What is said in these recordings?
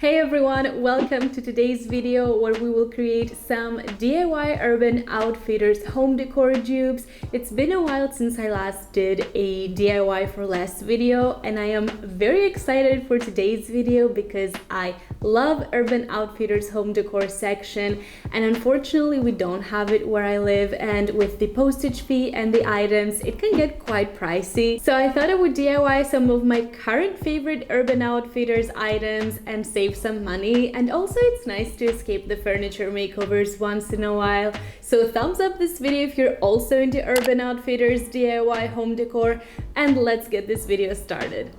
Hey everyone, welcome to today's video where we will create some DIY Urban Outfitters home decor dupes. It's been a while since I last did a DIY for less video, and I am very excited for today's video because I love Urban Outfitters home decor section, and unfortunately we don't have it where I live, and with the postage fee and the items it can get quite pricey. So I thought I would DIY some of my current favorite Urban Outfitters items and save some money, and also it's nice to escape the furniture makeovers once in a while. So thumbs up this video if you're also into Urban Outfitters DIY home decor, and let's get this video started.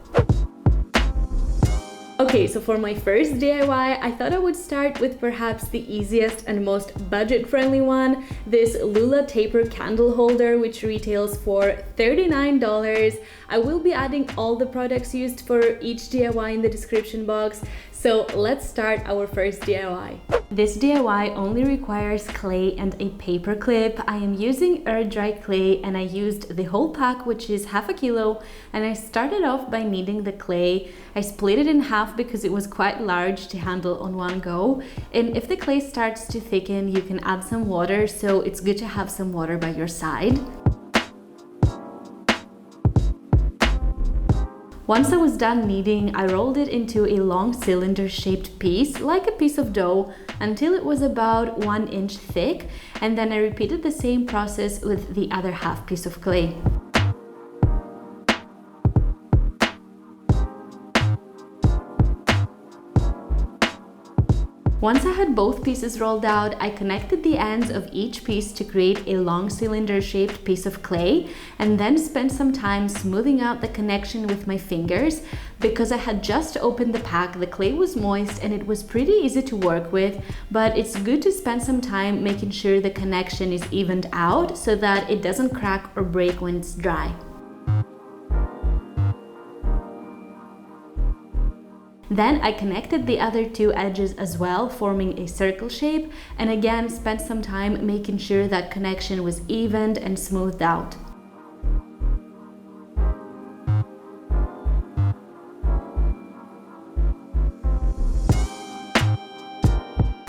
Okay, so for my first DIY, I thought I would start with perhaps the easiest and most budget-friendly one, this LULA taper candle holder, which retails for $39. I will be adding all the products used for each DIY in the description box, so let's start our first DIY. This DIY only requires clay and a paper clip. I am using air dry clay and I used the whole pack, which is half a kilo, and I started off by kneading the clay. I split it in half because it was quite large to handle on one go, and if the clay starts to thicken you can add some water, so it's good to have some water by your side. Once I was done kneading, I rolled it into a long cylinder-shaped piece, like a piece of dough, until it was about 1 inch thick, and then I repeated the same process with the other half piece of clay. Once I had both pieces rolled out, I connected the ends of each piece to create a long cylinder-shaped piece of clay, and then spent some time smoothing out the connection with my fingers. Because I had just opened the pack, the clay was moist and it was pretty easy to work with, but it's good to spend some time making sure the connection is evened out so that it doesn't crack or break when it's dry. Then I connected the other two edges as well, forming a circle shape, and again spent some time making sure that connection was evened and smoothed out.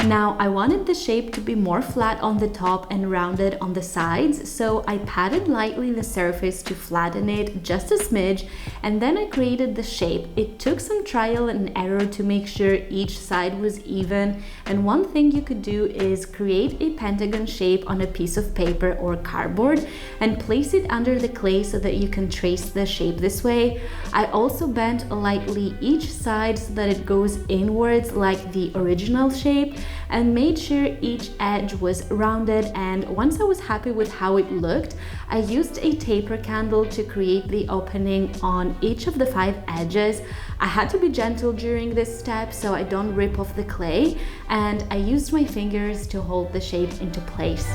Now I wanted the shape to be more flat on the top and rounded on the sides, so I patted lightly the surface to flatten it just a smidge, and then I created the shape. It took some trial and error to make sure each side was even, and one thing you could do is create a pentagon shape on a piece of paper or cardboard and place it under the clay so that you can trace the shape this way. I also bent lightly each side so that it goes inwards like the original shape, and made sure each edge was rounded, and once I was happy with how it looked, I used a taper candle to create the opening on each of the 5 edges. I had to be gentle during this step so I don't rip off the clay, and I used my fingers to hold the shape into place.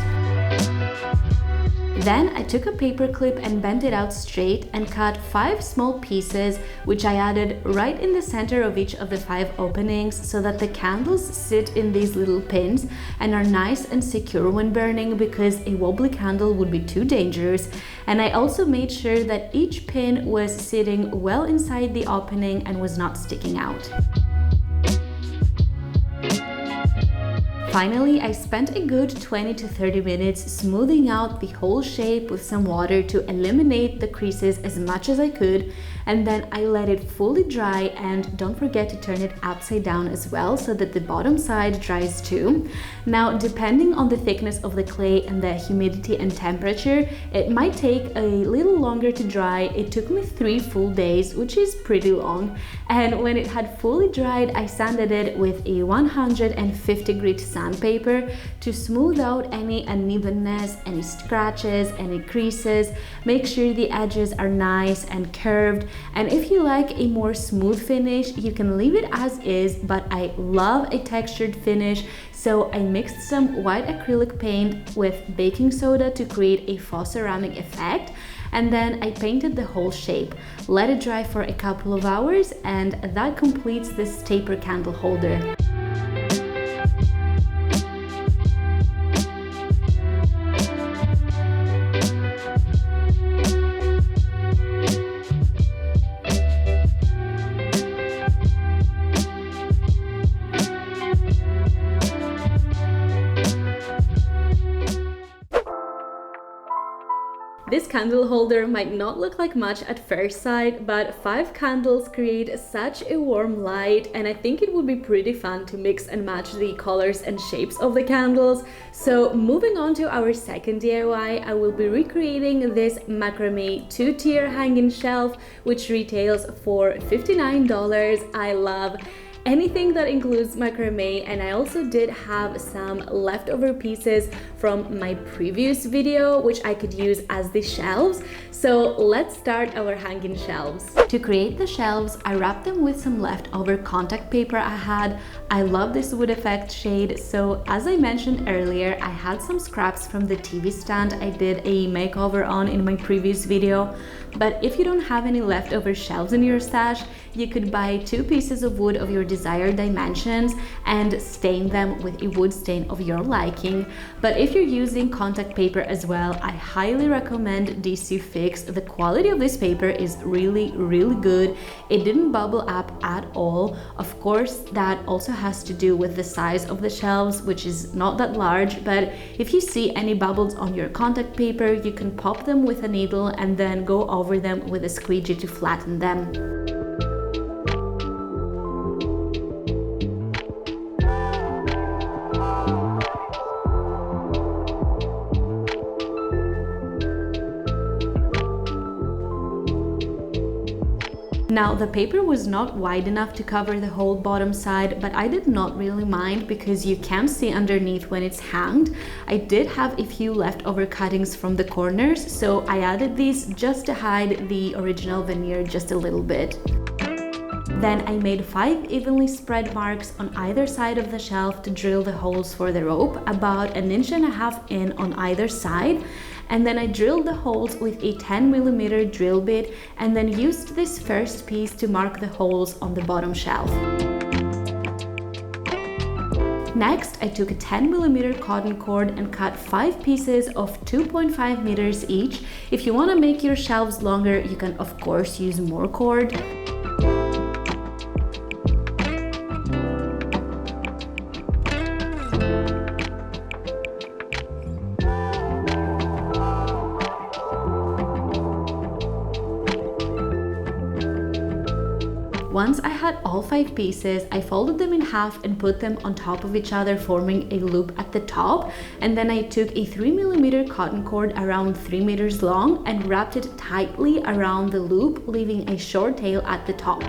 Then I took a paper clip and bent it out straight and cut 5 small pieces, which I added right in the center of each of the 5 openings so that the candles sit in these little pins and are nice and secure when burning, because a wobbly candle would be too dangerous. And I also made sure that each pin was sitting well inside the opening and was not sticking out. Finally, I spent a good 20 to 30 minutes smoothing out the whole shape with some water to eliminate the creases as much as I could, and then I let it fully dry, and don't forget to turn it upside down as well so that the bottom side dries too. Now, depending on the thickness of the clay and the humidity and temperature, it might take a little longer to dry. It took me 3 full days, which is pretty long, and when it had fully dried, I sanded it with a 150 grit sandpaper to smooth out any unevenness, any scratches, any creases. Make sure the edges are nice and curved, and if you like a more smooth finish, you can leave it as is, but I love a textured finish, so I mixed some white acrylic paint with baking soda to create a faux ceramic effect, and then I painted the whole shape. Let it dry for a couple of hours, and that completes this taper candle holder. This candle holder might not look like much at first sight, but 5 candles create such a warm light, and I think it would be pretty fun to mix and match the colors and shapes of the candles. So moving on to our second DIY, I will be recreating this macrame 2-tier hanging shelf, which retails for $59. I love anything that includes macrame, and I also did have some leftover pieces from my previous video which I could use as the shelves. So let's start our hanging shelves. To create the shelves, I wrapped them with some leftover contact paper I had. I love this wood effect shade, so as I mentioned earlier, I had some scraps from the TV stand I did a makeover on in my previous video. But if you don't have any leftover shelves in your stash, you could buy 2 pieces of wood of your desired dimensions and stain them with a wood stain of your liking. But if you're using contact paper as well, I highly recommend DC Fix. The quality of this paper is really good. It didn't bubble up at all. Of course, that also has to do with the size of the shelves, which is not that large, but if you see any bubbles on your contact paper, you can pop them with a needle and then go over them with a squeegee to flatten them. Now, the paper was not wide enough to cover the whole bottom side, but I did not really mind because you can see underneath when it's hanged. I did have a few leftover cuttings from the corners, so I added these just to hide the original veneer just a little bit. Then I made 5 evenly spread marks on either side of the shelf to drill the holes for the rope, about 1.5 inches in on either side. And then I drilled the holes with a 10mm drill bit and then used this first piece to mark the holes on the bottom shelf. Next, I took a 10mm cotton cord and cut 5 pieces of 2.5 meters each. If you want to make your shelves longer, you can of course use more cord. Once I had all 5 pieces, I folded them in half and put them on top of each other, forming a loop at the top. And then I took a 3mm cotton cord around 3 meters long and wrapped it tightly around the loop, leaving a short tail at the top.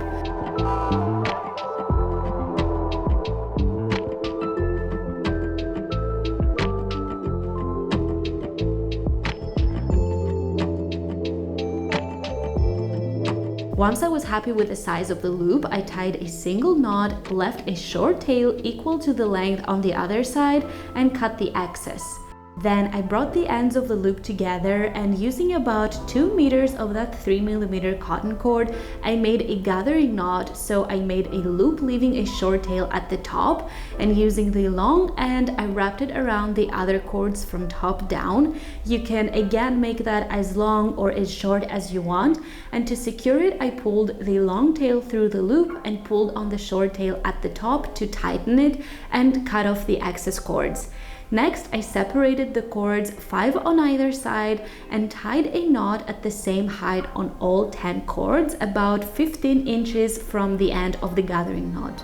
Once I was happy with the size of the loop, I tied a single knot, left a short tail equal to the length on the other side, and cut the excess. Then I brought the ends of the loop together, and using about 2 meters of that 3mm cotton cord, I made a gathering knot. So I made a loop leaving a short tail at the top, and using the long end, I wrapped it around the other cords from top down. You can again make that as long or as short as you want, and to secure it, I pulled the long tail through the loop and pulled on the short tail at the top to tighten it and cut off the excess cords. Next, I separated the cords 5 on either side and tied a knot at the same height on all 10 cords, about 15 inches from the end of the gathering knot.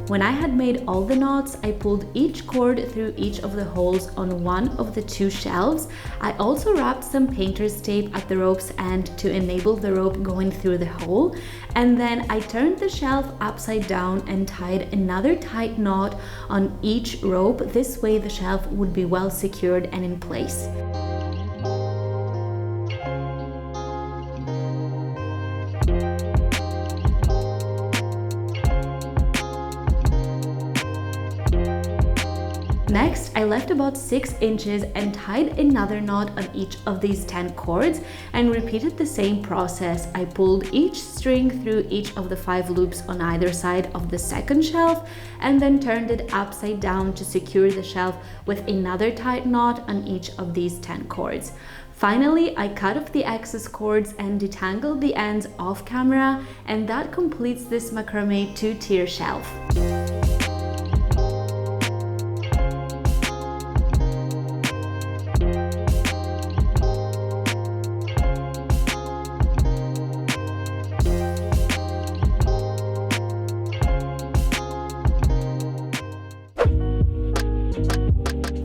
When I had made all the knots, I pulled each cord through each of the holes on one of the 2 shelves. I also wrapped some painter's tape at the rope's end to enable the rope going through the hole. And then I turned the shelf upside down and tied another tight knot on each rope. This way the shelf would be well secured and in place. Next, I left about 6 inches and tied another knot on each of these 10 cords and repeated the same process. I pulled each string through each of the 5 loops on either side of the second shelf and then turned it upside down to secure the shelf with another tight knot on each of these 10 cords. Finally, I cut off the excess cords and detangled the ends off camera, and that completes this macrame 2-tier shelf.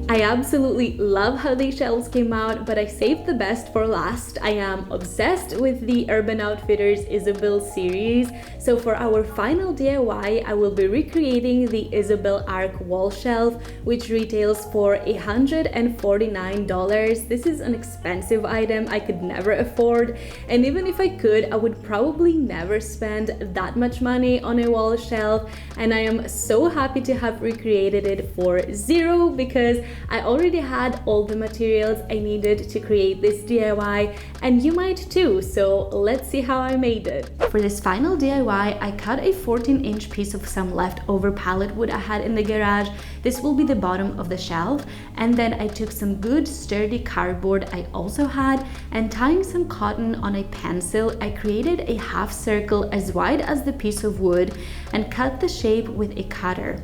I absolutely love how these shelves came out, but I saved the best for last. I am obsessed with the Urban Outfitters Isobel series, so for our final DIY, I will be recreating the Isobel Arc wall shelf, which retails for $149. This is an expensive item I could never afford, and even if I could, I would probably never spend that much money on a wall shelf, and I am so happy to have recreated it for zero because I already had all the materials I needed to create this DIY, and you might too, so let's see how I made it. For this final DIY, I cut a 14-inch piece of some leftover pallet wood I had in the garage. This will be the bottom of the shelf, and then I took some good sturdy cardboard I also had, and tying some cotton on a pencil, I created a half circle as wide as the piece of wood and cut the shape with a cutter.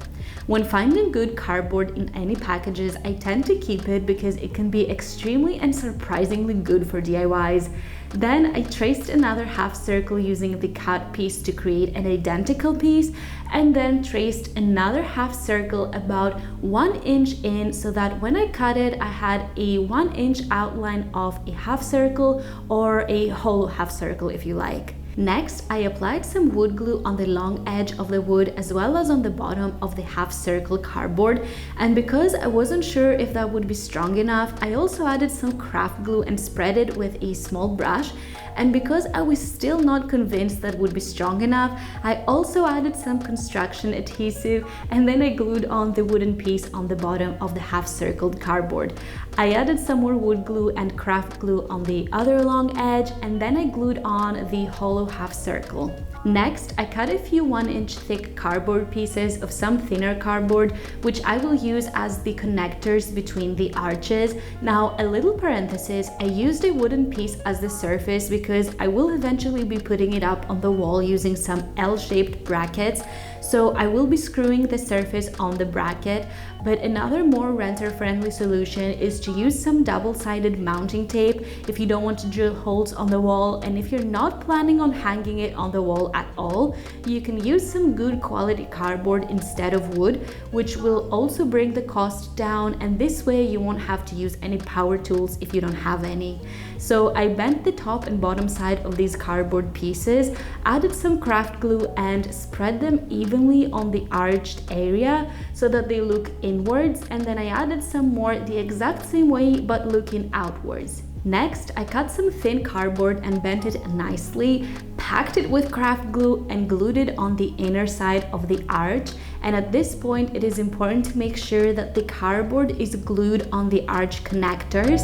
When finding good cardboard in any packages, I tend to keep it because it can be extremely and surprisingly good for DIYs. Then I traced another half circle using the cut piece to create an identical piece, and then traced another half circle about 1 inch in so that when I cut it, I had a 1-inch outline of a half circle, or a hollow half circle if you like. Next, I applied some wood glue on the long edge of the wood as well as on the bottom of the half circle cardboard, and because I wasn't sure if that would be strong enough, I also added some craft glue and spread it with a small brush. And because I was still not convinced that would be strong enough, I also added some construction adhesive, and then I glued on the wooden piece on the bottom of the half circled cardboard. I added some more wood glue and craft glue on the other long edge, and then I glued on the hollow half circle. Next, I cut a few 1-inch thick cardboard pieces of some thinner cardboard, which I will use as the connectors between the arches. Now, a little parenthesis, I used a wooden piece as the surface because I will eventually be putting it up on the wall using some L-shaped brackets. So I will be screwing the surface on the bracket, but another more renter-friendly solution is to use some double-sided mounting tape if you don't want to drill holes on the wall, and if you're not planning on hanging it on the wall at all, you can use some good quality cardboard instead of wood, which will also bring the cost down, and this way you won't have to use any power tools if you don't have any. So I bent the top and bottom side of these cardboard pieces, added some craft glue, and spread them evenly on the arched area so that they look inwards, and then I added some more the exact same way but looking outwards. Next, I cut some thin cardboard and bent it nicely, packed it with craft glue, and glued it on the inner side of the arch. And at this point, it is important to make sure that the cardboard is glued on the arch connectors.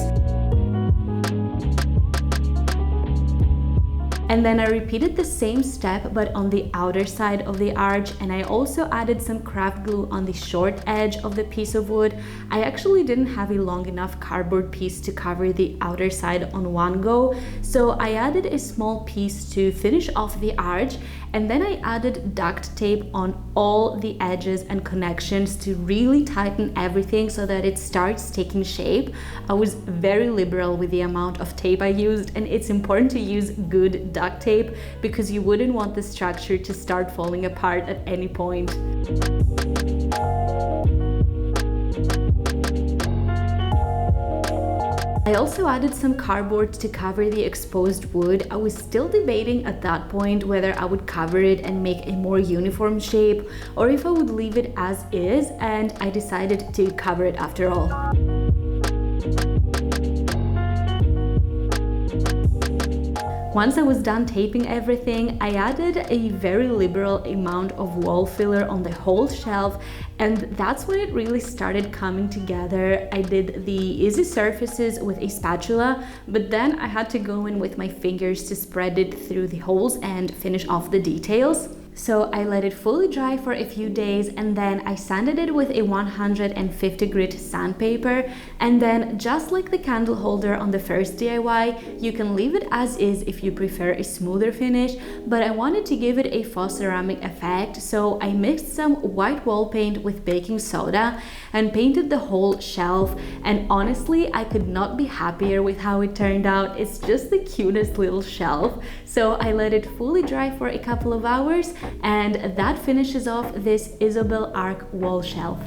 And then I repeated the same step but on the outer side of the arch, and I also added some craft glue on the short edge of the piece of wood. I actually didn't have a long enough cardboard piece to cover the outer side on one go, so I added a small piece to finish off the arch, and then I added duct tape on all the edges and connections to really tighten everything so that it starts taking shape. I was very liberal with the amount of tape I used, and it's important to use good duct tape because you wouldn't want the structure to start falling apart at any point. I also added some cardboard to cover the exposed wood. I was still debating at that point whether I would cover it and make a more uniform shape or if I would leave it as is, and I decided to cover it after all. Once I was done taping everything, I added a very liberal amount of wall filler on the whole shelf, and that's when it really started coming together. I did the easy surfaces with a spatula, but then I had to go in with my fingers to spread it through the holes and finish off the details. So I let it fully dry for a few days, and then I sanded it with a 150 grit sandpaper. And then, just like the candle holder on the first DIY, you can leave it as is if you prefer a smoother finish, but I wanted to give it a faux ceramic effect, so I mixed some white wall paint with baking soda and painted the whole shelf. And honestly, I could not be happier with how it turned out. It's just the cutest little shelf. So I let it fully dry for a couple of hours, and that finishes off this Isobel Arc wall shelf.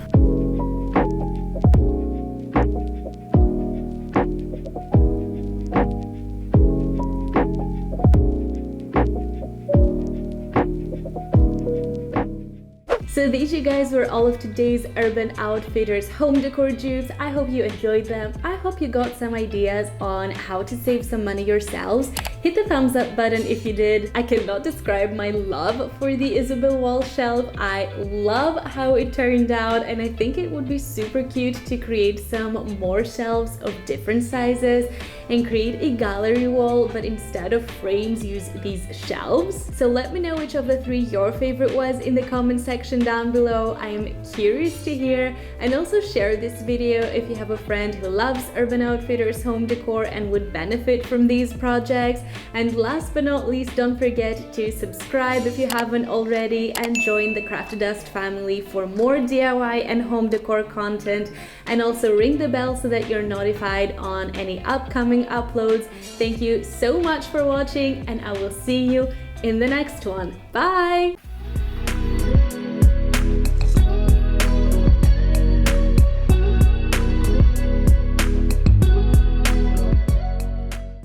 So these, you guys, were all of today's Urban Outfitters home decor dupes. I hope you enjoyed them. I hope you got some ideas on how to save some money yourselves. Hit the thumbs up button if you did. I cannot describe my love for the Isobel wall shelf. I love how it turned out, and I think it would be super cute to create some more shelves of different sizes and create a gallery wall, but instead of frames, use these shelves. So let me know which of the three your favorite was in the comment section down below. I am curious to hear, and also share this video if you have a friend who loves Urban Outfitters home decor and would benefit from these projects. And last but not least, don't forget to subscribe if you haven't already, and join the Craftydust family for more DIY and home decor content, and also ring the bell so that you're notified on any upcoming uploads. Thank you so much for watching, and I will see you in the next one. Bye!